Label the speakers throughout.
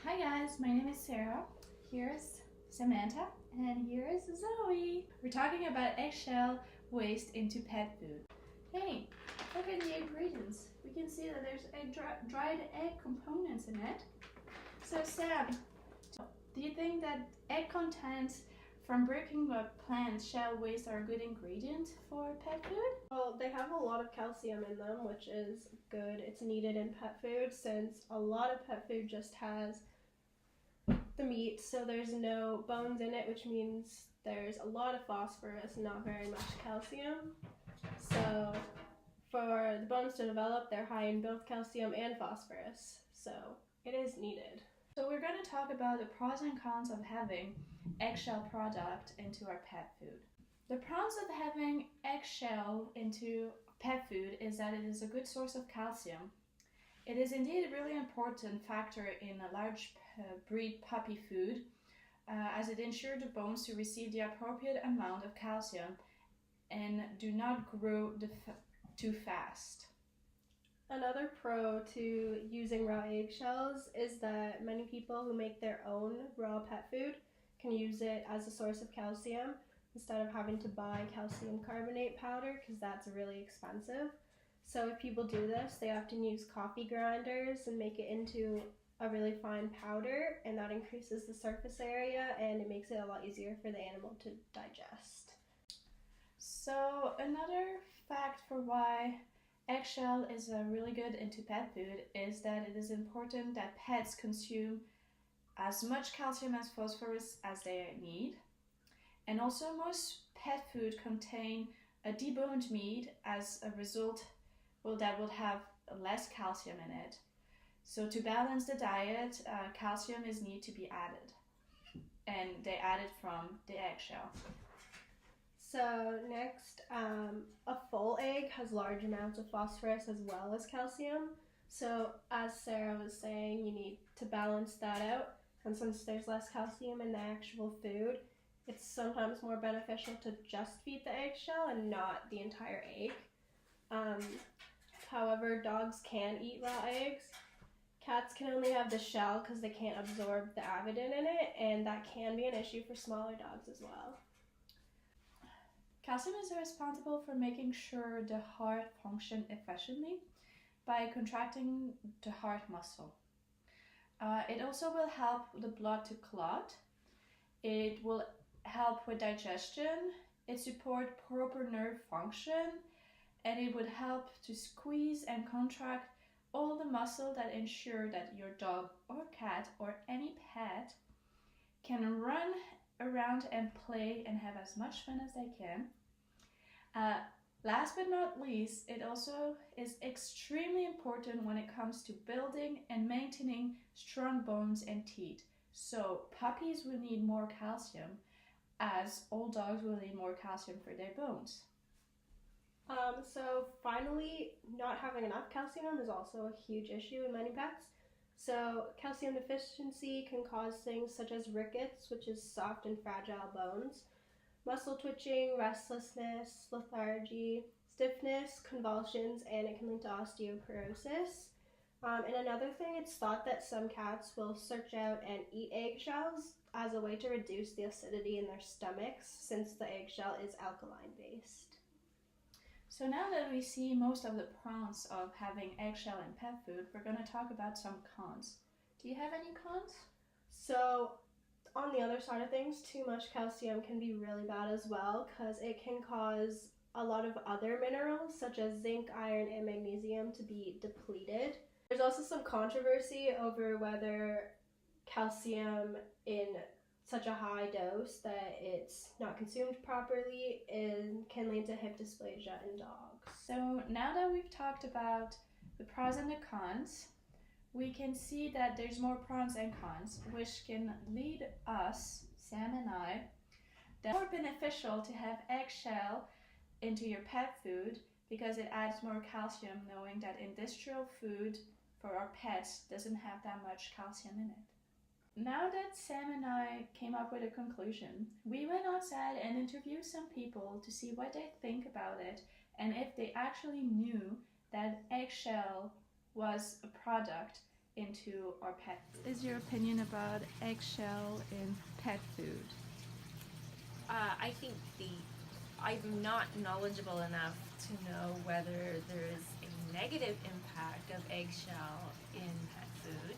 Speaker 1: Hi guys, my name is Sarah. Here's Samantha, and here is Zoe. We're talking about eggshell waste into pet food. Hey, look at the ingredients. We can see that there's dried egg components in it. So Sam, do you think that egg contents from breaking up plant shell waste are a good ingredient for pet food?
Speaker 2: Well, they have a lot of calcium in them, which is good. It's needed in pet food since a lot of pet food just has the meat, so there's no bones in it, which means there's a lot of phosphorus, not very much calcium. So for the bones to develop, they're high in both calcium and phosphorus, so it is needed.
Speaker 1: So we're going to talk about the pros and cons of having eggshell product into our pet food. The pros of having eggshell into pet food is that it is a good source of calcium. It is indeed a really important factor in a large breed puppy food, as it ensures the bones to receive the appropriate amount of calcium and do not grow too fast.
Speaker 2: Another pro to using raw eggshells is that many people who make their own raw pet food can use it as a source of calcium instead of having to buy calcium carbonate powder because that's really expensive. So if people do this, they often use coffee grinders and make it into a really fine powder, and that increases the surface area and it makes it a lot easier for the animal to digest.
Speaker 1: So another fact for why eggshell is really good into pet food is that it is important that pets consume as much calcium and phosphorus as they need. And also most pet food contain a deboned meat as a result, that will have less calcium in it. So to balance the diet, calcium is need to be added, and they add it from the eggshell.
Speaker 2: So next, a full egg has large amounts of phosphorus as well as calcium. So as Sarah was saying, you need to balance that out. And since there's less calcium in the actual food, it's sometimes more beneficial to just feed the eggshell and not the entire egg. However, dogs can eat raw eggs. Cats can only have the shell because they can't absorb the avidin in it, and that can be an issue for smaller dogs as well.
Speaker 1: Calcium is responsible for making sure the heart functions efficiently by contracting the heart muscle. It also will help the blood to clot. It will help with digestion. It supports proper nerve function, and it would help to squeeze and contract all the muscle that ensure that your dog or cat or any pet can run around and play and have as much fun as they can. Last but not least, it also is extremely important when it comes to building and maintaining strong bones and teeth. So puppies will need more calcium, as old dogs will need more calcium for their bones.
Speaker 2: So finally, not having enough calcium is also a huge issue in many pets. So calcium deficiency can cause things such as rickets, which is soft and fragile bones, muscle twitching, restlessness, lethargy, stiffness, convulsions, and it can lead to osteoporosis. And another thing, it's thought that some cats will search out and eat eggshells as a way to reduce the acidity in their stomachs since the eggshell is alkaline based.
Speaker 1: So now that we see most of the pros of having eggshell in pet food, we're going to talk about some cons. Do you have any cons?
Speaker 2: So on the other side of things, too much calcium can be really bad as well because it can cause a lot of other minerals such as zinc, iron, and magnesium to be depleted. There's also some controversy over whether calcium in such a high dose that it's not consumed properly and can lead to hip dysplasia in dogs.
Speaker 1: So now that we've talked about the pros and the cons, we can see that there's more pros and cons, which can lead us, Sam and I, that it's more beneficial to have eggshell into your pet food because it adds more calcium, knowing that industrial food for our pets doesn't have that much calcium in it. Now that Sam and I came up with a conclusion, we went outside and interviewed some people to see what they think about it and if they actually knew that eggshell was a product into our pet. Is your opinion about eggshell in pet food?
Speaker 3: I think I'm not knowledgeable enough to know whether there is a negative impact of eggshell in pet food.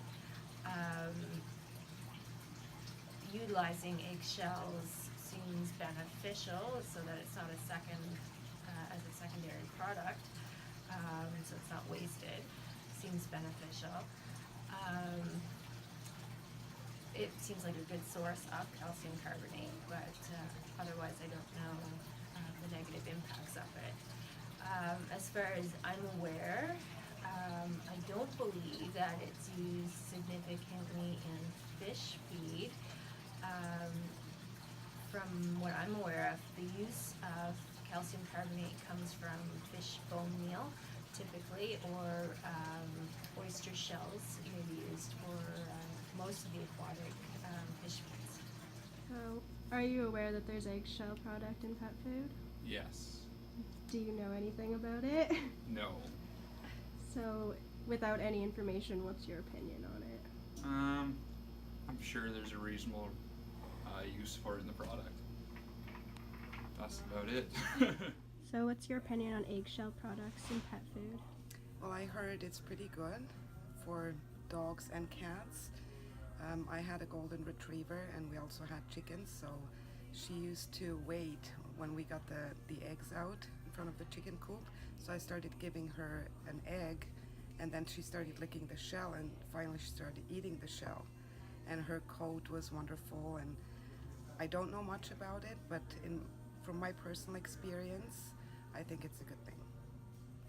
Speaker 3: Utilizing eggshells seems beneficial so that it's not as a secondary product, so it's not wasted. Seems beneficial. It seems like a good source of calcium carbonate, but otherwise I don't know the negative impacts of it. As far as I'm aware, I don't believe that it's used significantly in fish feed. From what I'm aware of, the use of calcium carbonate comes from fish bone meal, typically, or oyster shells may be used for most of the aquatic fish feeds.
Speaker 2: Are you aware that there's eggshell product in pet food?
Speaker 4: Yes.
Speaker 2: Do you know anything about it?
Speaker 4: No.
Speaker 2: So, without any information, what's your opinion on it?
Speaker 4: I'm sure there's a reasonable use for it in the product. That's about it.
Speaker 2: So, what's your opinion on eggshell products in pet food?
Speaker 5: Well, I heard it's pretty good for dogs and cats. I had a golden retriever and we also had chickens, so she used to wait when we got the eggs out in front of the chicken coop. So I started giving her an egg, and then she started licking the shell, and finally she started eating the shell. And her coat was wonderful, and I don't know much about it, but from my personal experience, I think it's a good thing.